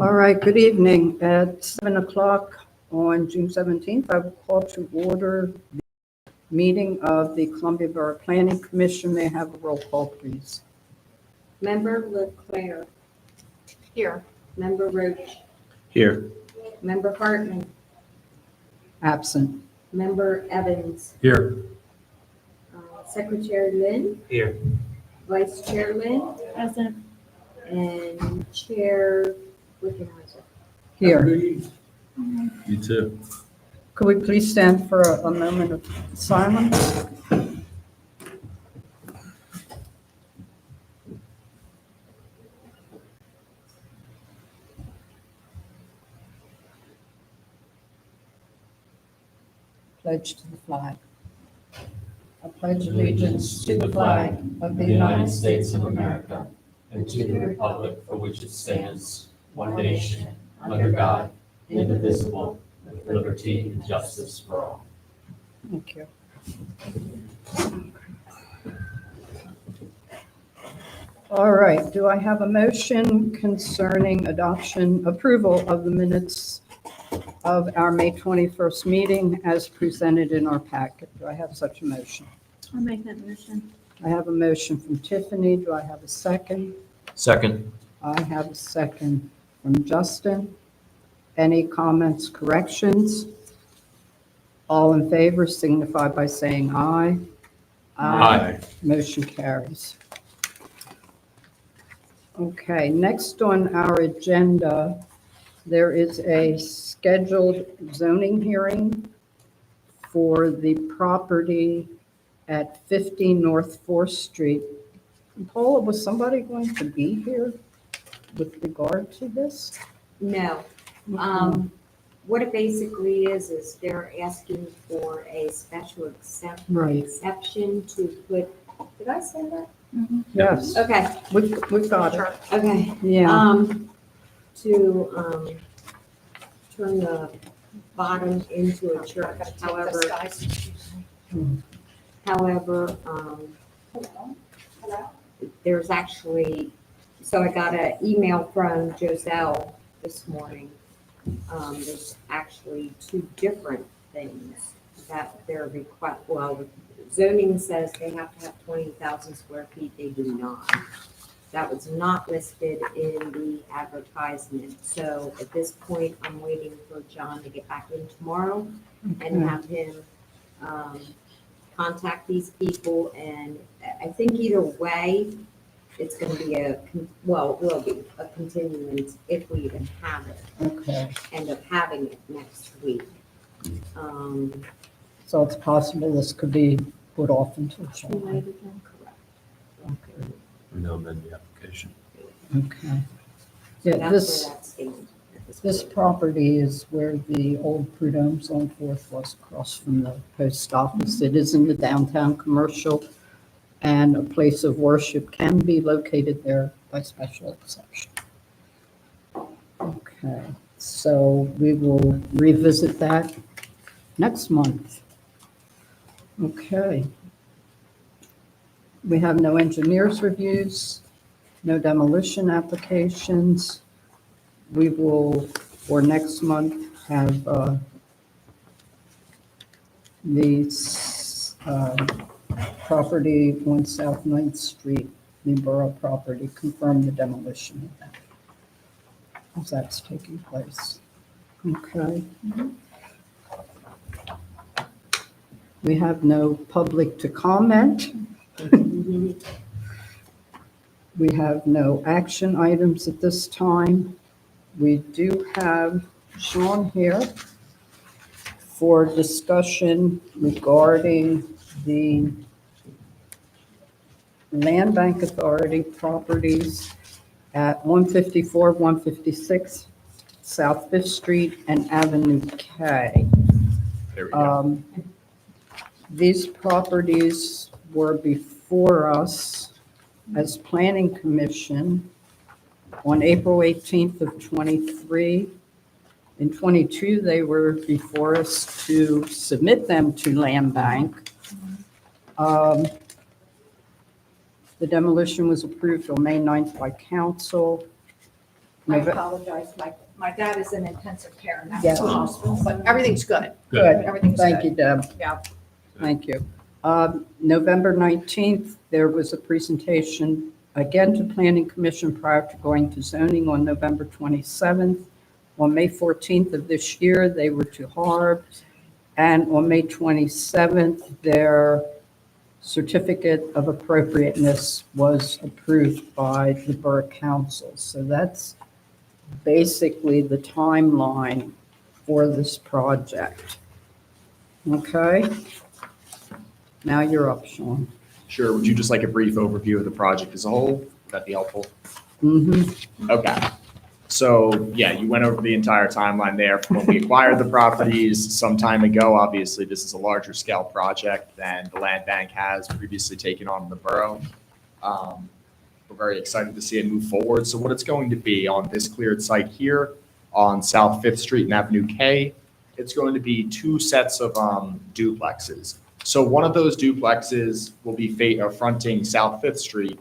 All right, good evening. At 7 o'clock on June 17th, I will call to order the meeting of the Columbia Borough Planning Commission. May I have a roll call, please? Member Leclerc. Here. Member Roach. Here. Member Hartman. Absent. Member Evans. Here. Secretary Lynn. Here. Vice Chair Lynn. Present. And Chair Wickenheiser. Here. You too. Could we please stand for a moment of silence? Pledge to the flag. I pledge allegiance to the flag of the United States of America and to the republic for which it stands, one nation, under God, indivisible, with liberty and justice for all. Thank you. All right, do I have a motion concerning approval of the minutes of our May 21st meeting as presented in our packet? Do I have such a motion? I'll make that motion. I have a motion from Tiffany. Do I have a second? Second. I have a second from Justin. Any comments, corrections? All in favor signify by saying aye. Aye. Motion carries. Okay, next on our agenda, there is a scheduled zoning hearing for the property at 50 North 4th Street. Paula, was somebody going to be here with regard to this? No. What it basically is they're asking for a special Right. exception to put, did I say that? Yes, Okay, we've got it. okay. Yeah, To turn the bottom into a church. However, there's actually, so I got an email from Joselle this morning. There's actually two different things that they're well, zoning says they have to have 20,000 square feet. They do not. That was not listed in the advertisement. So at this point, I'm waiting for John to get back in tomorrow and have him contact these people. And I think either way, it's going to be it will be a continuance if we even have it. okay. End up having it next week. So it's possible this could be put off until July. Correct. Okay. No amend the application. Okay. So Yeah, that's this, where that stands at this this point. property is where the old Prud'homme's on 4th was, across from the post office. It is in the downtown commercial, and a place of worship can be located there by special exception. Okay, so we will revisit that next month. Okay. We have no engineers reviews, no demolition applications. We will, for next month, have the property on South 9th Street, the Borough property, confirm the demolition of that, as that's taking place. Okay. We have no public to comment. We have no action items at this time. We do have Sean here for discussion regarding the Land Bank Authority properties at 154, 156 South 5th Street and Avenue K. There we go. These properties were before us as Planning Commission on April 18th of '23. In '22, they were before us to submit them to Land Bank. The demolition was approved on May 9th by council. I Nove- apologize, my dad is in intensive care now, Yes. so hospital, but everything's good. Good. Everything's Thank good. you, Deb. Yeah. Thank you. November 19th, there was a presentation again to Planning Commission prior to going to zoning on November 27th. On May 14th of this year, they were to Harb. And on May 27th, their certificate of appropriateness was approved by the Borough Council. So that's basically the timeline for this project. Okay? Now you're up, Sean. Sure. Would you just like a brief overview of the project as a whole? Would that be helpful? Mm-hmm. Okay. So, yeah, you went over the entire timeline there from when we acquired the properties some time ago. Obviously, this is a larger scale project than the land bank has previously taken on in the borough. We're very excited to see it move forward. So what it's going to be on this cleared site here on South 5th Street and Avenue K, it's going to be two sets of duplexes. So one of those duplexes will be fronting South 5th Street,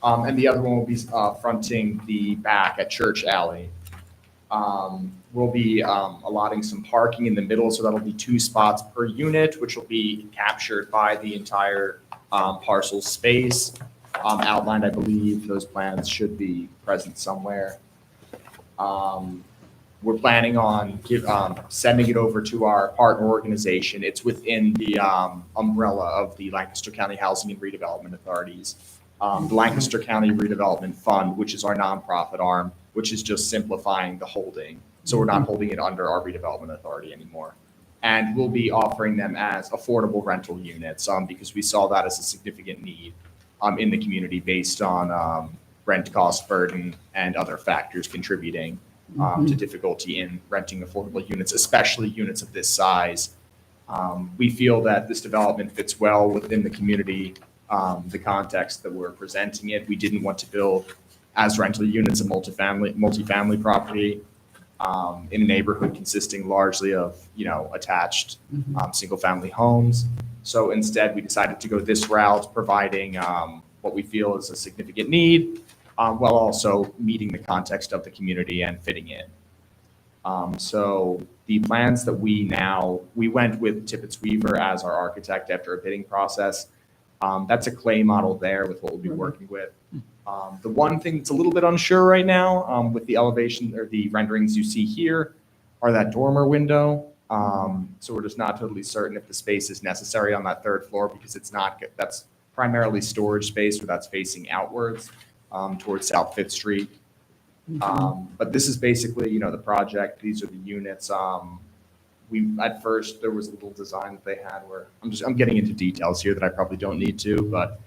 and the other one will be fronting the back at Church Alley. We'll be allotting some parking in the middle, so that'll be 2 spots per unit, which will be captured by the entire parcel space. Outlined, I believe those plans should be present somewhere. We're planning on sending it over to our partner organization. It's within the umbrella of the Lancaster County Housing and Redevelopment Authorities. The Lancaster County Redevelopment Fund, which is our nonprofit arm, which is just simplifying the holding. So we're not holding it under our redevelopment authority anymore. And we'll be offering them as affordable rental units because we saw that as a significant need in the community based on rent cost burden and other factors contributing to difficulty in renting affordable units, especially units of this size. We feel that this development fits well within the community, the context that we're presenting it. We didn't want to build as rental units a multifamily property in a neighborhood consisting largely of, attached single-family homes. So instead, we decided to go this route, providing what we feel is a significant need, while also meeting the context of the community and fitting in. So the plans that we went with Tippett Weaver as our architect after a bidding process. That's a clay model there with what we'll be working with. The one thing that's a little bit unsure right now with the elevation or the renderings you see here are that dormer window. So we're just not totally certain if the space is necessary on that 3rd floor because that's primarily storage space where that's facing outwards towards South 5th Street. But this is basically, the project. These are the units. At first there was a little design that they had where I'm getting into details here that I probably don't need to, but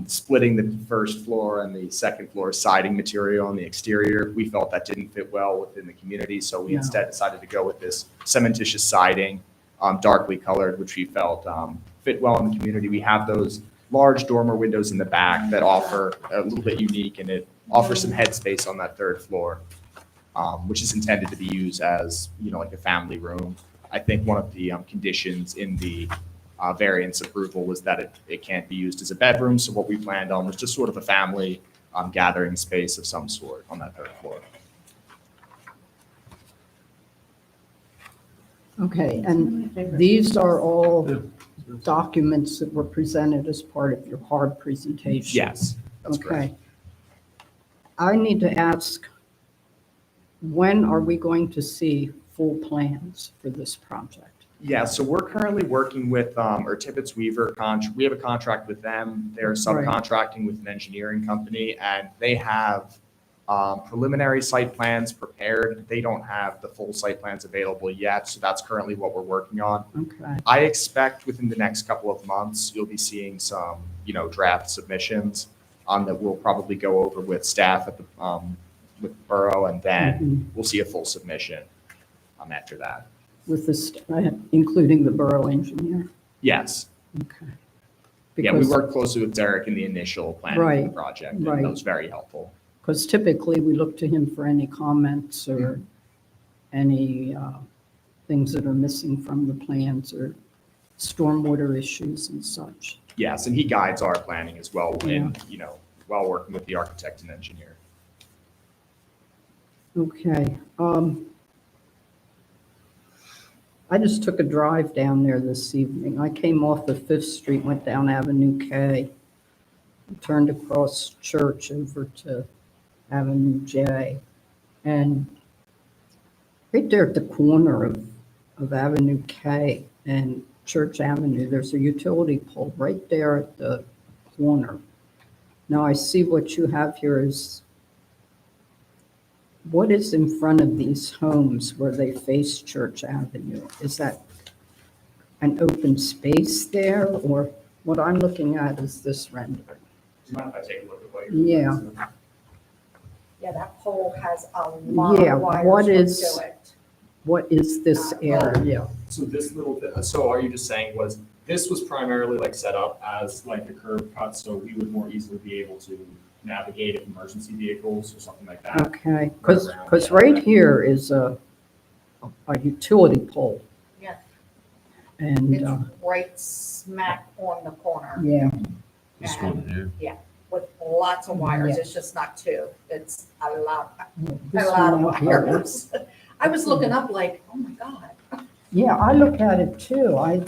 splitting the 1st floor and the 2nd floor siding material on the exterior, we felt that didn't fit well within the community. So we instead decided to go with this cementitious siding, darkly colored, which we felt fit well in the community. We have those large dormer windows in the back that offer a little bit unique, and it offers some headspace on that 3rd floor, which is intended to be used as, like a family room. I think one of the conditions in the variance approval was that it can't be used as a bedroom. So what we planned on was just sort of a family gathering space of some sort on that 3rd floor. Okay, and these are all documents that were presented as part of your HARB presentation? Yes, that's correct. Okay. I need to ask, when are we going to see full plans for this project? Yeah, so we're currently working with Tippett Weaver. We have a contract with them. They're subcontracting with an engineering company, and they have preliminary site plans prepared. They don't have the full site plans available yet, so that's currently what we're working on. Okay. I expect within the next couple of months, you'll be seeing some, draft submissions that we'll probably go over with staff at the with Borough, and then we'll see a full submission after that. With this, including the borough engineer? Yes. Okay. Yeah, we Because- worked closely with Derek in the initial planning of the project, and right. that was very helpful. Because typically we look to him for any comments or any things that are missing from the plans or stormwater issues and such. Yes, and he guides our planning as well while working with the architect and engineer. Okay. I just took a drive down there this evening. I came off of Fifth Street, went down Avenue K, turned across Church over to Avenue J. And right there at the corner of Avenue K and Church Avenue, there's a utility pole right there at the corner. Now I see what you have here is, what is in front of these homes where they face Church Avenue? Is that an open space there, or what I'm looking at is this rendering? Do you mind if I take a look at what you're? Yeah. Yeah, that pole has a lot Yeah, of wires what hooked is- to it. What is this area? So this little bit, so are you just saying this was primarily like set up as like a curb cut, so we would more easily be able to navigate if emergency vehicles or something like that? Okay, because right here is a utility pole. Yeah. And, It's right smack on the corner yeah, This one here. with lots of wires. Yeah. It's just not two. It's a lot, this a lot of one out here. wires. I was looking up like, oh my God. Yeah, I look at it too. I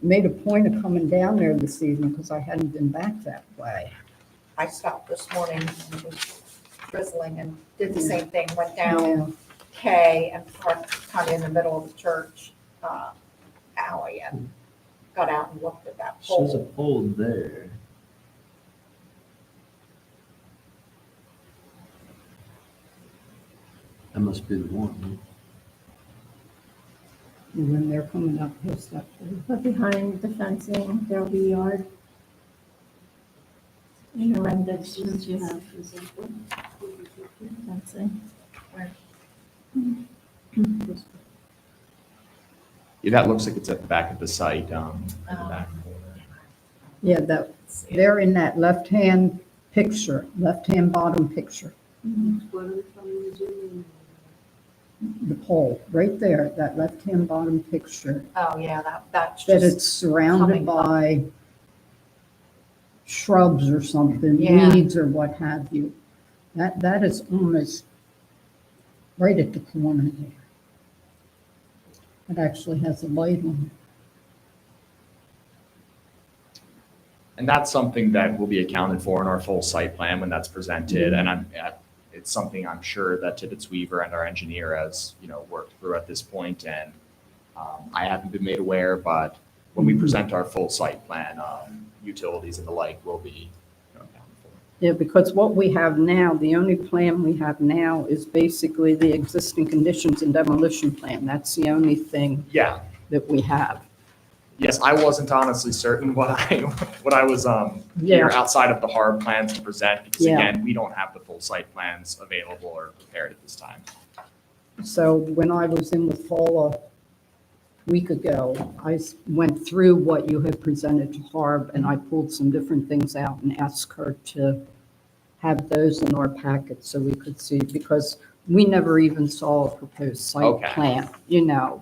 made a point of coming down there this evening because I hadn't been back that way. I stopped this morning and it was drizzling and did the same thing. Went down Yeah. K and parked kind of in the middle of the church alley and got out and looked at that There's a pole. pole there. That must be the one. When they're coming up, here's that pole. But behind the fencing, there'll be yard. In the renditions you have. Fencing. Yeah, that looks like it's at the back of the site, in the back. Yeah, they're in that left-hand picture, left-hand bottom picture. The pole, right there, that left-hand bottom picture, Oh, yeah, that's that just, it's surrounded coming up. by shrubs or something, Yeah. weeds or what have you. That is almost right at the corner there. It actually has a light on And that's something that will be accounted for in our full site plan when that's presented. And it's something I'm sure that Tibbetts Weaver and our engineer has, worked through at this point. And I haven't been made aware, but when we present our full site plan, utilities and the like will be accounted for. it. Yeah, because what we have now, the only plan we have now is basically the existing conditions and demolition plan. That's the only thing Yeah. that we have. Yes, I wasn't honestly certain what I was here outside of the hard plans to present, because Yeah. again, we don't have the full site plans available or prepared at this time. So when I was in with Paula a week ago, I went through what you had presented to Harb, and I pulled some different things out and asked her to have those in our packet so we could see, because we never even saw a proposed site Okay. plan,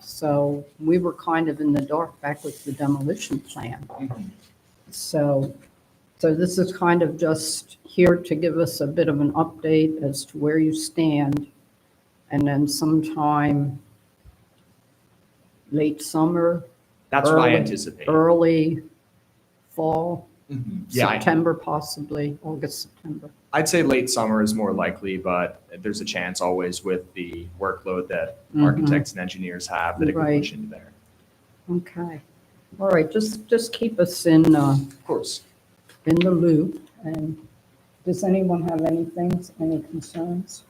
so we were kind of in the dark back with the demolition plan. So this is kind of just here to give us a bit of an update as to where you stand. And then sometime late summer, That's what I Early- anticipate. early fall, Yeah, September possibly, August, September. I'd say late summer is more likely, but there's a chance always with the workload that Mhm. architects and engineers have that it can Right. push into there. Okay. All right, just keep us in Of course. the loop. And does anyone have anything, any concerns?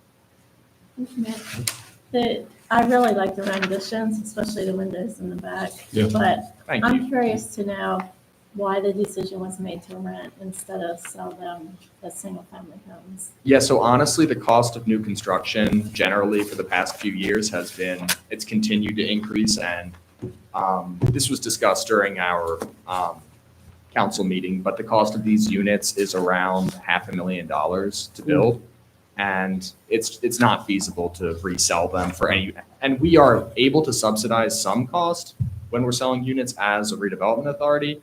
I really like the renditions, especially the windows in the back. Yeah. But Thank you. I'm curious to know why the decision was made to rent instead of sell them as single-family homes. Yeah, so honestly, the cost of new construction generally for the past few years it's continued to increase. And this was discussed during our council meeting, but the cost of these units is around $500,000 to build. And it's not feasible to resell them for any, and we are able to subsidize some cost when we're selling units as a redevelopment authority.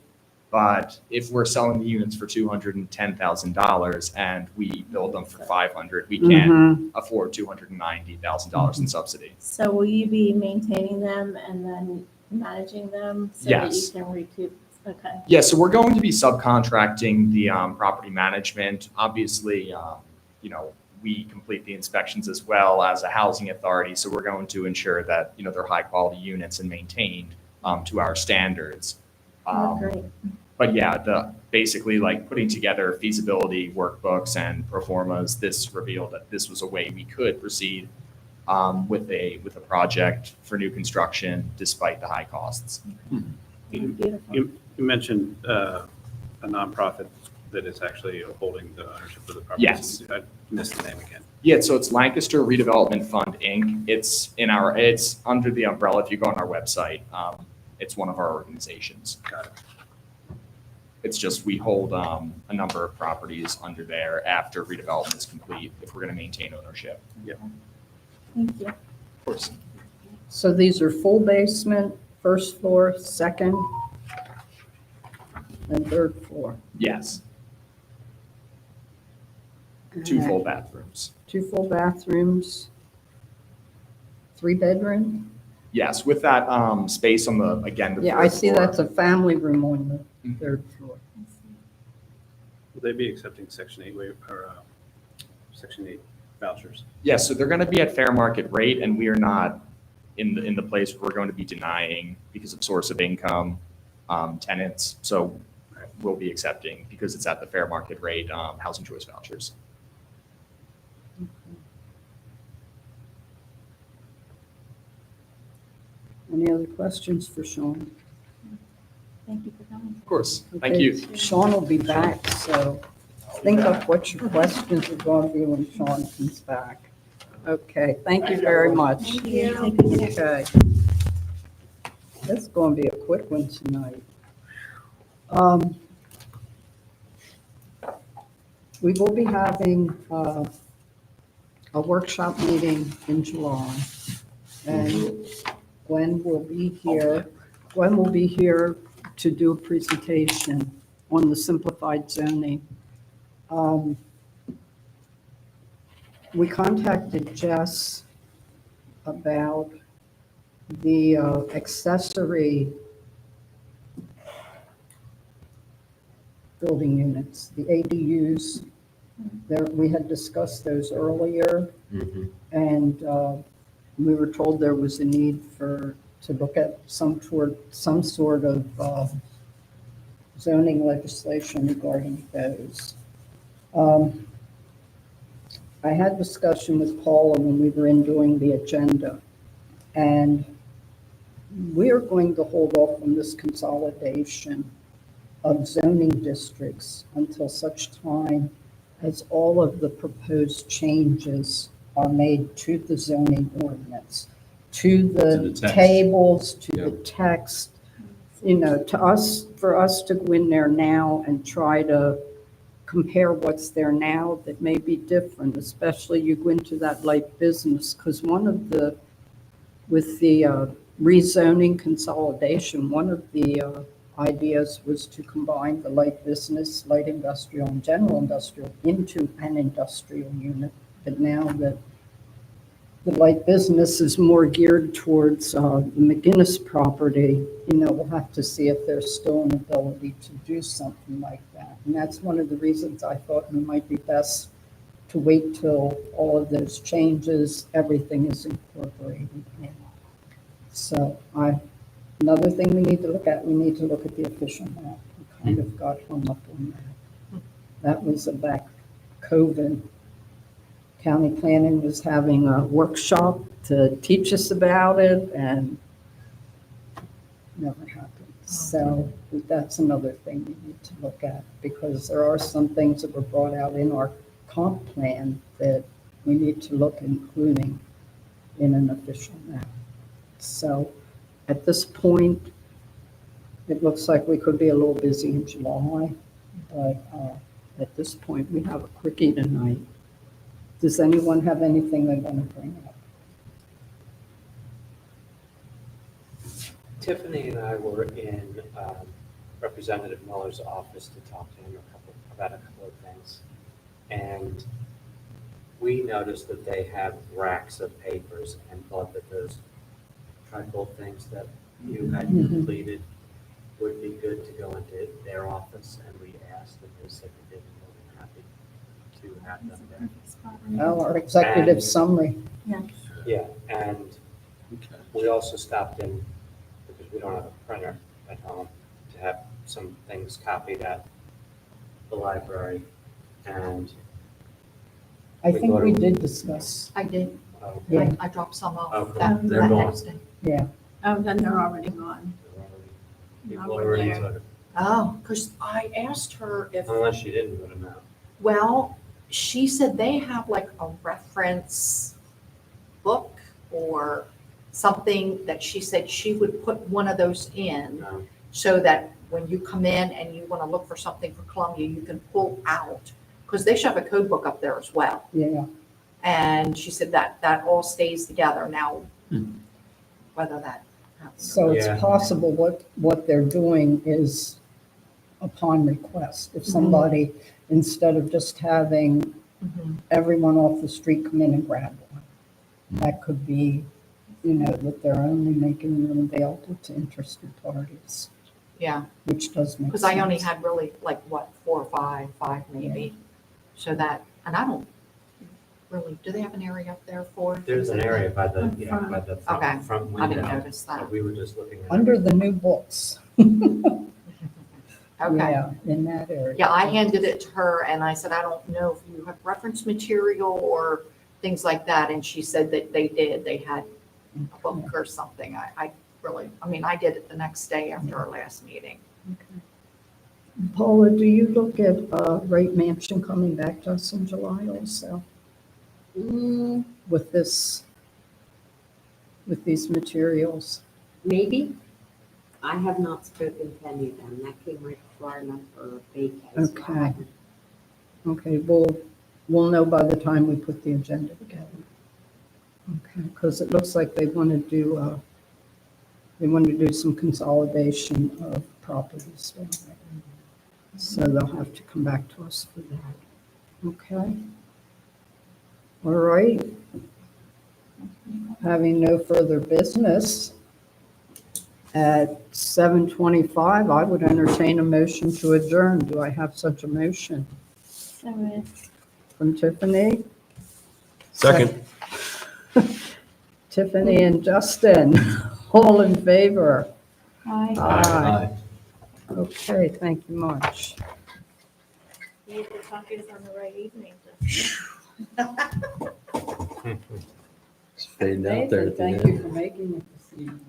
But if we're selling the units for $210,000 and we build them for 500, we can't Mhm. afford $290,000 in subsidy. So will you be maintaining them and then managing them so that you Yes. can recoup? Okay. Yeah, so we're going to be subcontracting the property management. Obviously, we complete the inspections as well as a housing authority, so we're going to ensure that, they're high-quality units and maintained to our standards. Great. But yeah, basically like putting together feasibility workbooks and pro formas, this revealed that this was a way we could proceed with a project for new construction despite the high costs. Beautiful. You mentioned a nonprofit that is actually holding the ownership of the property. Yes. I missed the name again. Yeah, so it's Lancaster Redevelopment Fund, Inc. It's under the umbrella. If you go on our website, it's one of our organizations. Got it. It's just we hold a number of properties under there after redevelopment is complete if we're going to maintain ownership. Thank you. Of course. So these are full basement, first floor, second, and third floor. Yes, 2 full bathrooms. 2 full bathrooms, 3 bedroom? Yes, with that space on the Yeah, I third see floor. that's a family room on the third floor. Will they be accepting Section 8 or Section 8 vouchers? Yeah, so they're going to be at fair market rate, and we are not in the place where we're going to be denying because of source of income tenants. So we'll be accepting because it's at the fair market rate housing choice vouchers. Any other questions for Sean? Thank you for coming. Of course. Thank Okay, you. Sean will be back, so think of what your questions are going to be when Sean comes back. Okay, thank you very much. Okay. This is going to be a quick one tonight. We will be having a workshop meeting in July, and Gwen will be here. Gwen will be here to do a presentation on the simplified zoning. We contacted Jess about the accessory building units, the ADUs. There, we had discussed those earlier, Mhm. and we were told there was a need to look at some sort of zoning legislation regarding those. I had discussion with Paula when we were in doing the agenda, and we are going to hold off on this consolidation of zoning districts until such time as all of the proposed changes are made to the zoning ordinance, to the the text. tables, to the Yeah. text. For us to go in there now and try to compare what's there now that may be different, especially you go into that light business, because with the rezoning consolidation, one of the ideas was to combine the light business, light industrial, and general industrial into an industrial unit. But now that the light business is more geared towards the McGinnis property, we'll have to see if there's still an ability to do something like that. And that's one of the reasons I thought it might be best to wait till all of those changes, everything is incorporated in. So another thing we need to look at the official map. We kind of got hung up on that. That was back COVID. County planning was having a workshop to teach us about it, and never happened. So that's another thing we need to look at, because there are some things that were brought out in our comp plan that we need to look including in an official map. So at this point, it looks like we could be a little busy in July, but at this point, we have a quickie tonight. Does anyone have anything they want to bring up? Tiffany and I were in Representative Miller's office to talk to him about a couple of things. And we noticed that they have racks of papers and thought that those trifold things that you had completed would be good to go into their office, and we asked, and they said that they'd be more than happy to have them there. Oh, our executive And- summary. Yeah, and Okay. we also stopped in, because we don't have a printer at home, to have some things copied at the library, and, I We think go to- we did discuss, I did, yeah, I dropped some off Okay. that They're gone. next day. yeah. Oh, then they're already gone. people already took it, Oh, because I asked her if, unless you didn't put them out. well, she said they have like a reference book or something that she said she would put one of those in Um, so that when you come in and you want to look for something for Columbia, you can pull out, because they should have a code book up there as well. Yeah, And she said that all stays together now, Hmm. whether that happens. so it's Yeah. possible what they're doing is upon request. If somebody, instead of just having Mhm. everyone off the street come in and grab one, that could be, that they're only making them available to interested parties, Yeah, which does make sense. because I only had really like, what, 4 or 5 maybe. So that, and I don't really, do they have an area up there for? There's an area by the, Up yeah, front. by the Okay. front I didn't window. notice that. We were just looking at. Under the new books. Okay. Yeah, in that area. Yeah, I handed it to her and I said, I don't know if you have reference material or things like that. And she said that they did. They had a book or something. I really, I mean, I did it the next day after our last meeting. Paula, do you look at Wright Mansion coming back to us in July also with these materials? Maybe. I have not spoken to any of them. That came right far enough for vacay. so I Okay. haven't- Okay, we'll know by the time we put the agenda together. Okay, because it looks like they want to do some consolidation of properties down there. So they'll have to come back to us for that. Okay? All right. Having no further business, at 7:25, I would entertain a motion to adjourn. Do I have such a motion? So it's From Tiffany? Second. Tiffany and Justin, all in favor? Hi. Aye. Okay, thank you much. You the coffees on the right evening. It's fading out there at the Thank you end. for making it this evening.